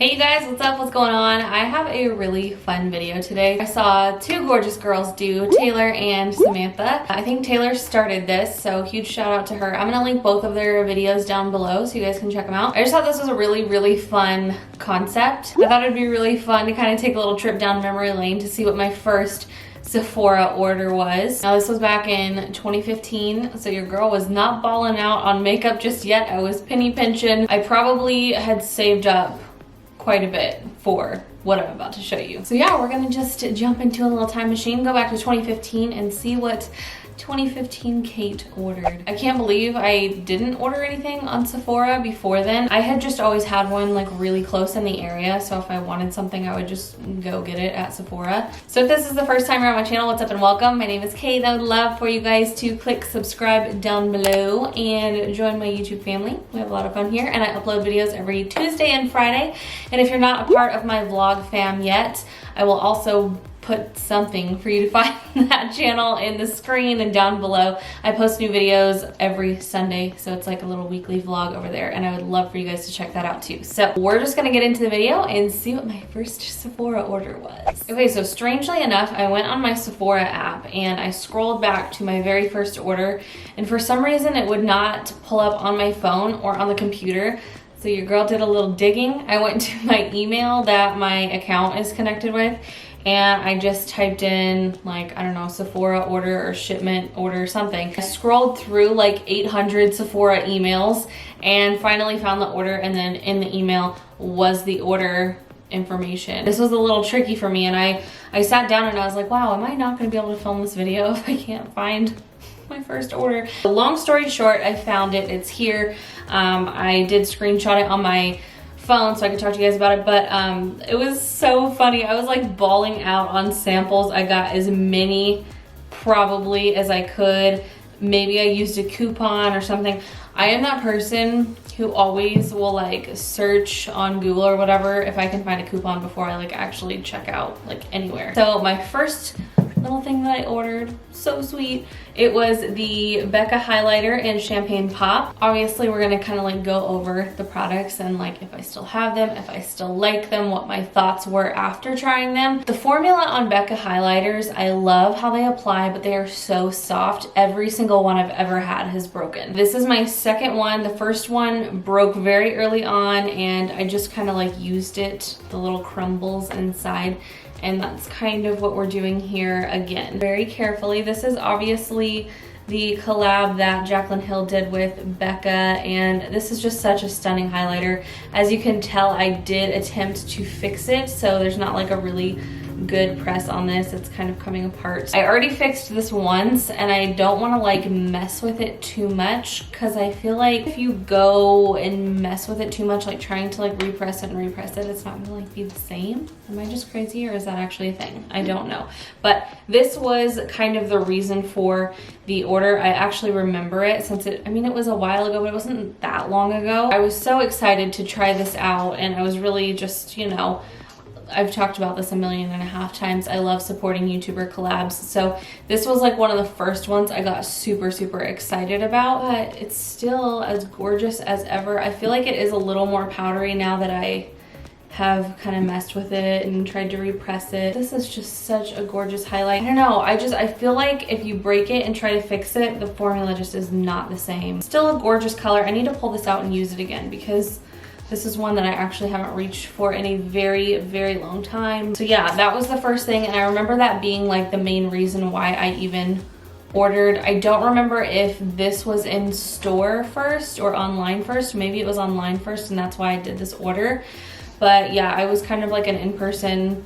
Hey you guys, what's up? What's going on? I have a really fun video today. I saw two gorgeous girls do, Taylor and Samantha. I think Taylor started this, so huge shout out to her. I'm gonna link both of their videos down below so you guys can check them out. I just thought this was a really fun concept. I thought it'd be really fun to kind of take a little trip down memory lane to see what my first Sephora order was. Now this was back in 2015, so your girl was not balling out on makeup just yet. I was penny pinching. I probably had saved up quite a bit for what I'm about to show you. So yeah, we're gonna just jump into a little time machine, go back to 2015 and see what 2015 Kate ordered. I can't believe I didn't order anything on Sephora before then. I had just always had one like really close in the area, so if I wanted something I would just go get it at Sephora. So if this is the first time you're on my channel, what's up and welcome. My name is Kate. I would love for you guys to click subscribe down below and join my YouTube family. We have a lot of fun here and I upload videos every Tuesday and Friday. And if you're not a part of my vlog fam yet, I will also put something for you to find that channel in the screen and down below. I post new videos every Sunday, so it's like a little weekly vlog over there, and I would love for you guys to check that out too. So we're just gonna get into the video and see what my first Sephora order was. Okay, so strangely enough, I went on my Sephora app and I scrolled back to my very first order, and for some reason it would not pull up on my phone or on the computer. So your girl did a little digging. I went to my email that my account is connected with, and I just typed in like, I don't know, Sephora order or shipment order or something. I scrolled through like 800 Sephora emails and finally found the order, and then in the email was the order information. This was a little tricky for me, and I sat down and I was like, wow, am I not gonna be able to film this video if I can't find my first order? Long story short, I found it. It's here. I did screenshot it on my phone so I could talk to you guys about it, but it was so funny. I was like bawling out on samples. I got as many probably as I could. Maybe I used a coupon or something. I am that person who always will like search on Google or whatever if I can find a coupon before I like actually check out like anywhere. So my first little thing that I ordered, so sweet. It was the Becca Highlighter in Champagne Pop. Obviously, we're gonna kind of like go over the products and like if I still have them, if I still like them, what my thoughts were after trying them. The formula on Becca Highlighters, I love how they apply, but they are so soft. Every single one I've ever had has broken. This is my second one. The first one broke very early on and I just kind of like used it, the little crumbles inside. And that's kind of what we're doing here again. Very carefully. This is obviously the collab that JACLYN Hill did with Becca, and this is just such a stunning highlighter. As you can tell, I did attempt to fix it, so there's not like a really good press on this. It's kind of coming apart. I already fixed this once and I don't want to like mess with it too much because I feel like if you go and mess with it too much, like trying to like repress it and repress it, it's not gonna like be the same. Am I just crazy or is that actually a thing? I don't know. But this was kind of the reason for the order. I actually remember it since it was a while ago, but it wasn't that long ago. I was so excited to try this out and I was really just, you know, I've talked about this 1.5 million times. I love supporting YouTuber collabs. So this was like one of the first ones I got super excited about, but it's still as gorgeous as ever. I feel like it is a little more powdery now that I have kind of messed with it and tried to repress it. This is just such a gorgeous highlight. I don't know, I feel like if you break it and try to fix it, the formula just is not the same. Still a gorgeous color. I need to pull this out and use it again because this is one that I actually haven't reached for in a very long time. So yeah, that was the first thing, and I remember that being like the main reason why I even ordered. I don't remember if this was in store first or online first. Maybe it was online first and that's why I did this order. But yeah, I was kind of like an in-person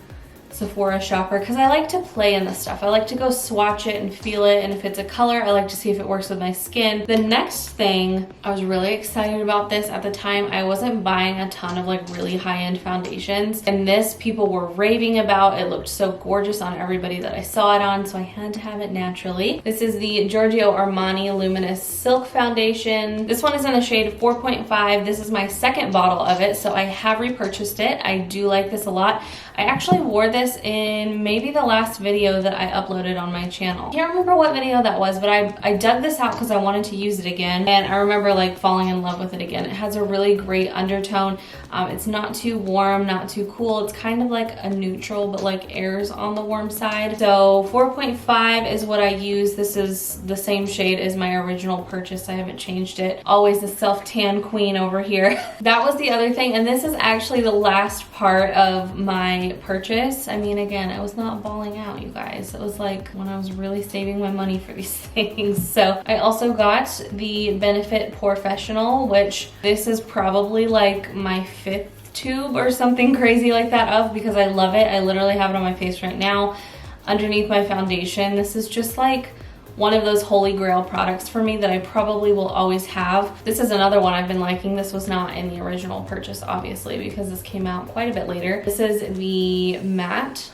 Sephora shopper because I like to play in this stuff. I like to go swatch it and feel it, and if it's a color, I like to see if it works with my skin. The next thing, I was really excited about this. At the time, I wasn't buying a ton of like really high-end foundations, and this people were raving about. It looked so gorgeous on everybody that I saw it on, so I had to have it naturally. This is the Giorgio Armani Luminous Silk Foundation. This one is in the shade 4.5. This is my second bottle of it, so I have repurchased it. I do like this a lot. I actually wore this this in maybe the last video that I uploaded on my channel. I can't remember what video that was, but I dug this out because I wanted to use it again, and I remember like falling in love with it again. It has a really great undertone. It's not too warm, not too cool. It's kind of like a neutral, but like airs on the warm side. So 4.5 is what I use. This is the same shade as my original purchase. I haven't changed it. Always the self-tan queen over here. That was the other thing, and this is actually the last part of my purchase. I mean, again, I was not balling out, you guys. It was like when I was really saving my money for these things. So I also got the Benefit Porefessional, which this is probably like my 5th tube or something crazy like that of, because I love it. I literally have it on my face right now underneath my foundation. This is just like one of those holy grail products for me that I probably will always have. This is another one I've been liking. This was not in the original purchase, obviously, because this came out quite a bit later. This is the matte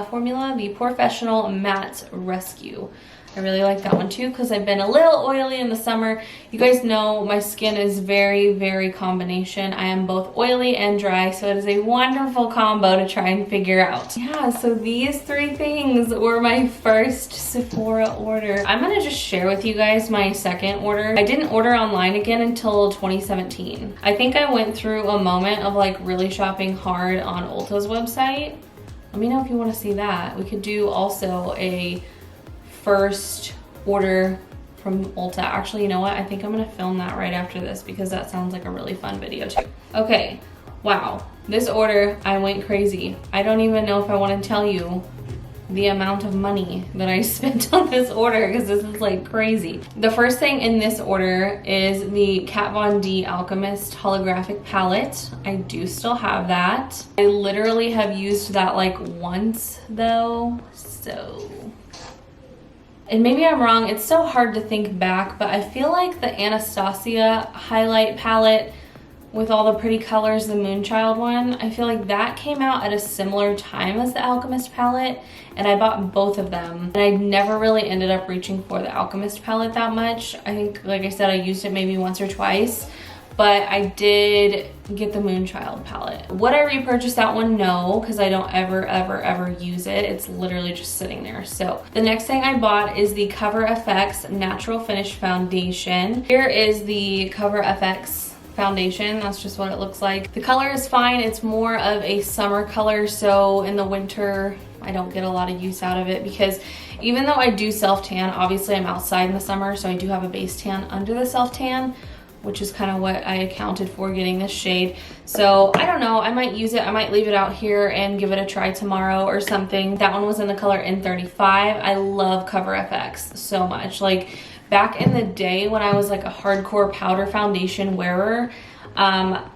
formula, the Porefessional Matte Rescue. I really like that one too because I've been a little oily in the summer. You guys know my skin is very, very combination. I am both oily and dry, so it is a wonderful combo to try and figure out. Yeah, so these 3 things were my first Sephora order. I'm gonna just share with you guys my second order. I didn't order online again until 2017. I think I went through a moment of like really shopping hard on Ulta's website. Let me know if you want to see that. We could do also a first order from Ulta. Actually, you know what? I think I'm gonna film that right after this because that sounds like a really fun video too. Okay, wow. This order, I went crazy. I don't even know if I want to tell you the amount of money that I spent on this order because this is like crazy. The first thing in this order is the Kat Von D Alchemist Holographic palette. I do still have that. I literally have used that like once though, so. And maybe I'm wrong, it's so hard to think back, but I feel like the Anastasia highlight palette with all the pretty colors, the Moonchild one, I feel like that came out at a similar time as the Alchemist palette, and I bought both of them. And I never really ended up reaching for the Alchemist palette that much. I think, like I said, I used it maybe once or twice, but I did get the Moonchild palette. Would I repurchase that one? No, because I don't ever use it. It's literally just sitting there. So the next thing I bought is the Cover FX Natural Finish Foundation. Here is the Cover FX foundation. That's just what it looks like. The color is fine. It's more of a summer color, so in the winter I don't get a lot of use out of it because even though I do self-tan, obviously I'm outside in the summer, so I do have a base tan under the self-tan, which is kind of what I accounted for getting this shade. So I don't know, I might use it. I might leave it out here and give it a try tomorrow or something. That one was in the color N35. I love Cover FX so much. Like back in the day when I was like a hardcore powder foundation wearer,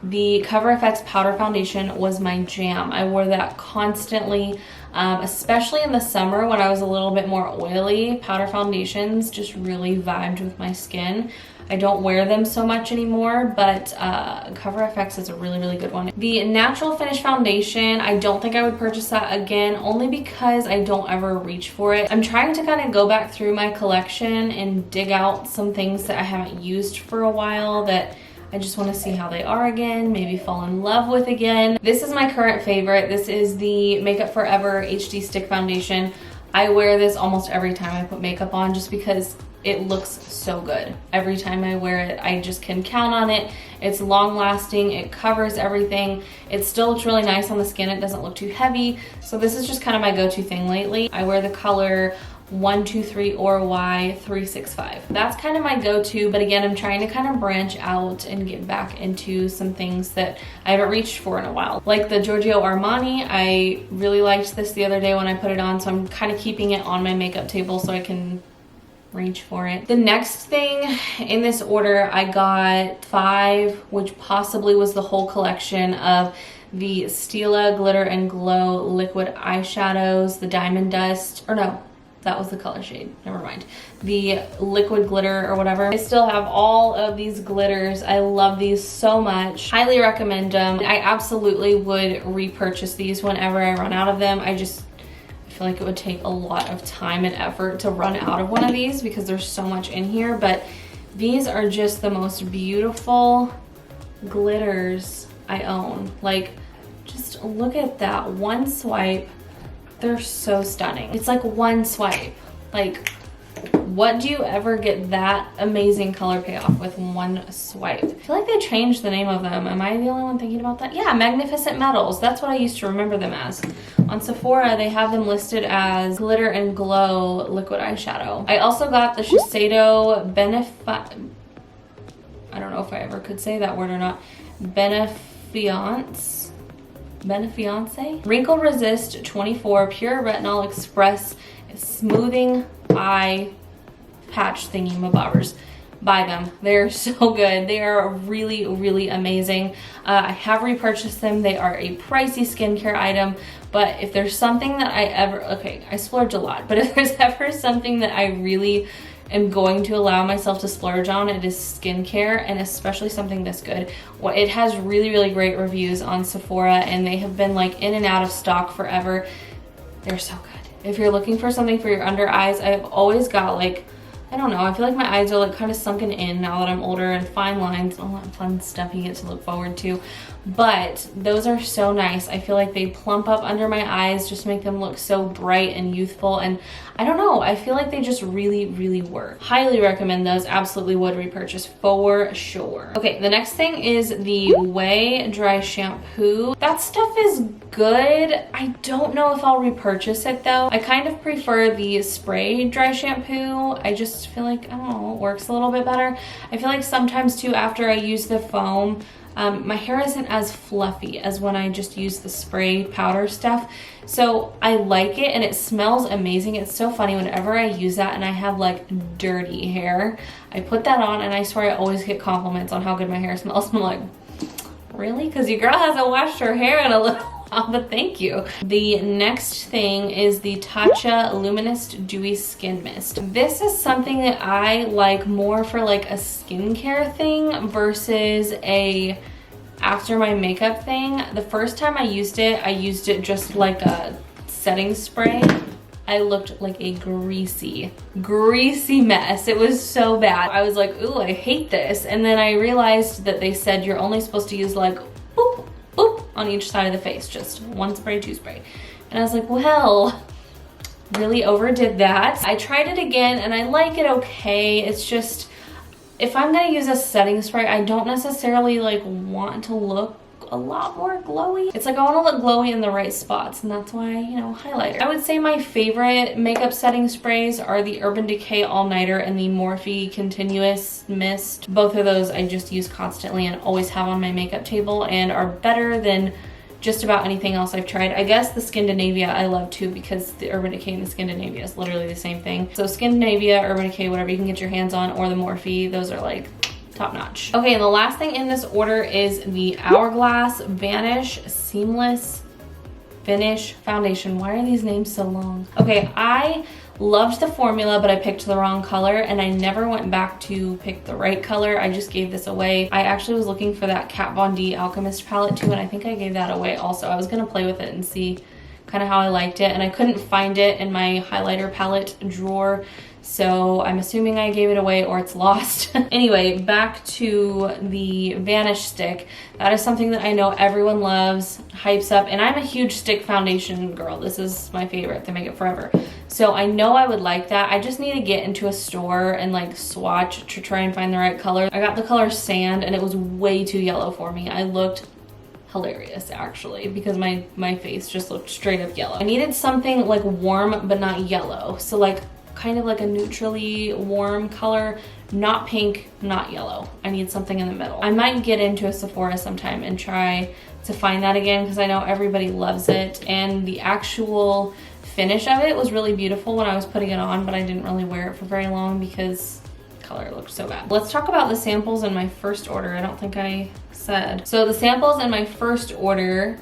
the Cover FX powder foundation was my jam. I wore that constantly, especially in the summer when I was a little bit more oily. Powder foundations just really vibed with my skin. I don't wear them so much anymore, but Cover FX is a really, really good one. The Natural Finish Foundation, I don't think I would purchase that again, only because I don't ever reach for it. I'm trying to kind of go back through my collection and dig out some things that I haven't used for a while that I just want to see how they are again, maybe fall in love with again. This is my current favorite. This is the Makeup Forever HD Stick Foundation. I wear this almost every time I put makeup on just because it looks so good. Every time I wear it, I just can count on it. It's long lasting, it covers everything. It still looks really nice on the skin. It doesn't look too heavy. So this is just kind of my go-to thing lately. I wear the color 123 or Y365. That's kind of my go-to, but again, I'm trying to kind of branch out and get back into some things that I haven't reached for in a while. Like the Giorgio Armani, I really liked this the other day when I put it on, so I'm kind of keeping it on my makeup table so I can reach for it. The next thing in this order, I got 5, which possibly was the whole collection of the Stila Glitter and Glow liquid eyeshadows, the Diamond Dust, or no, that was the color shade, never mind. The liquid glitter or whatever. I still have all of these glitters. I love these so much. Highly recommend them. I absolutely would repurchase these whenever I run out of them. I feel like it would take a lot of time and effort to run out of one of these because there's so much in here, but these are just the most beautiful glitters I own. Like, just look at that. One swipe, They're so stunning. It's like one swipe. Like, what do you ever get that amazing color payoff with one swipe? I feel like they changed the name of them. Am I the only one thinking about that? Yeah, Magnificent Metals. That's what I used to remember them as. On Sephora, they have them listed as Glitter and Glow Liquid Eyeshadow. I also got the Shiseido I don't know if I ever could say that word or not. Benefiance Wrinkle Resist 24 Pure Retinol Express Smoothing Eye Patch Thingy-mabobbers. Buy them. They're so good. They are really, really amazing. I have repurchased them. They are a pricey skincare item, but if there's something that I splurge a lot, but if there's ever something that I really am going to allow myself to splurge on, it is skincare, and especially something this good. Well, it has really, really great reviews on Sephora, and they have been like in and out of stock forever. They're so good. If you're looking for something for your under eyes, I've always got like, I don't know, I feel like my eyes are like kind of sunken in now that I'm older, and fine lines, all that fun stuff you get to look forward to. But those are so nice. I feel like they plump up under my eyes, just make them look so bright and youthful, and I don't know, I feel like they just really, really work. Highly recommend those. Absolutely would repurchase for sure. Okay, the next thing is the Way Dry Shampoo. That stuff is good. I don't know if I'll repurchase it though. I kind of prefer the spray dry shampoo. I just feel like, I don't know, it works a little bit better. I feel like sometimes too, after I use the foam, my hair isn't as fluffy as when I just use the spray powder stuff. So I like it, and it smells amazing. It's so funny, whenever I use that and I have like dirty hair, I put that on and I swear I always get compliments on how good my hair smells. I'm like, really? Because your girl hasn't washed her hair in a little while, but thank you. The next thing is the Tatcha Luminous Dewy Skin Mist. This is something that I like more for like a skincare thing versus a after my makeup thing. The first time I used it just like a setting spray. I looked like a greasy mess. It was so bad. I was like, ooh, I hate this. And then I realized that they said you're only supposed to use like boop, boop on each side of the face. Just one spray, two spray. And I was like, well, really overdid that. I tried it again and I like it okay. It's just, if I'm gonna use a setting spray, I don't necessarily like want to look a lot more glowy. It's like I want to look glowy in the right spots, and that's why, you know, highlighter. I would say my favorite makeup setting sprays are the Urban Decay All Nighter and the Morphe Continuous Mist. Both of those I just use constantly and always have on my makeup table, and are better than just about anything else I've tried. I guess the Skindinavia I love too, because the Urban Decay and the Skindinavia is literally the same thing. So Skindinavia, Urban Decay, whatever you can get your hands on, or the Morphe, those are like top notch. Okay, and the last thing in this order is the Hourglass Vanish Seamless Finish Foundation. Why are these names so long? Okay, I loved the formula, but I picked the wrong color, and I never went back to pick the right color. I just gave this away. I actually was looking for that Kat Von D Alchemist palette too, and I think I gave that away also. I was gonna play with it and see kind of how I liked it, and I couldn't find it in my highlighter palette drawer, so I'm assuming I gave it away or it's lost. Anyway, back to the Vanish Stick. That is something that I know everyone loves, hypes up, and I'm a huge stick foundation girl. This is my favorite. They make it forever. So I know I would like that. I just need to get into a store and like swatch to try and find the right color. I got the color Sand, and it was way too yellow for me. I looked hilarious actually, because my face just looked straight up yellow. I needed something like warm but not yellow, so like kind of like a neutrally warm color, not pink, not yellow. I need something in the middle. I might get into a Sephora sometime and try to find that again, because I know everybody loves it, and the actual finish of it was really beautiful when I was putting it on, but I didn't really wear it for very long because the color looked so bad. Let's talk about the samples in my first order. I don't think I said. So the samples in my first order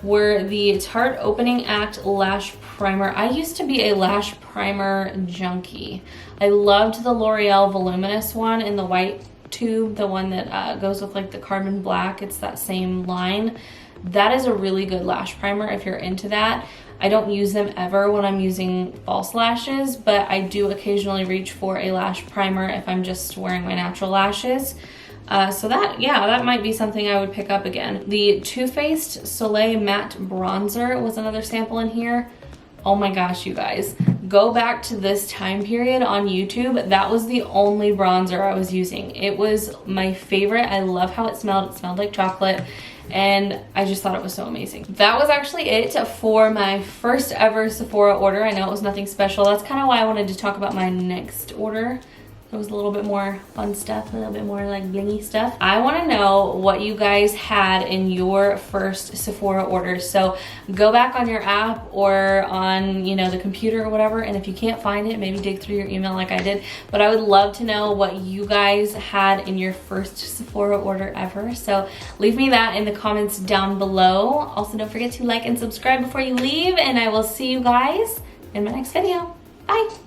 were the Tarte Opening Act Lash Primer. I used to be a lash primer junkie. I loved the L'Oreal Voluminous one in the white tube, the one that goes with like the carbon black. It's that same line. That is a really good lash primer if you're into that. I don't use them ever when I'm using false lashes, but I do occasionally reach for a lash primer if I'm just wearing my natural lashes. So that, yeah, that might be something I would pick up again. The Too Faced Soleil Matte Bronzer was another sample in here. oh my gosh, you guys. Go back to this time period on YouTube. That was the only bronzer I was using. It was my favorite. I love how it smelled. It smelled like chocolate. And I just thought it was so amazing. That was actually it for my first ever Sephora order. I know it was nothing special. That's kind of why I wanted to talk about my next order. It was a little bit more fun stuff, a little bit more like blingy stuff. I want to know what you guys had in your first Sephora order. So go back on your app or on, you know, the computer or whatever. And if you can't find it, maybe dig through your email like I did. But I would love to know what you guys had in your first Sephora order ever. So leave me that in the comments down below. Also, don't forget to like and subscribe before you leave. And I will see you guys in my next video. Bye.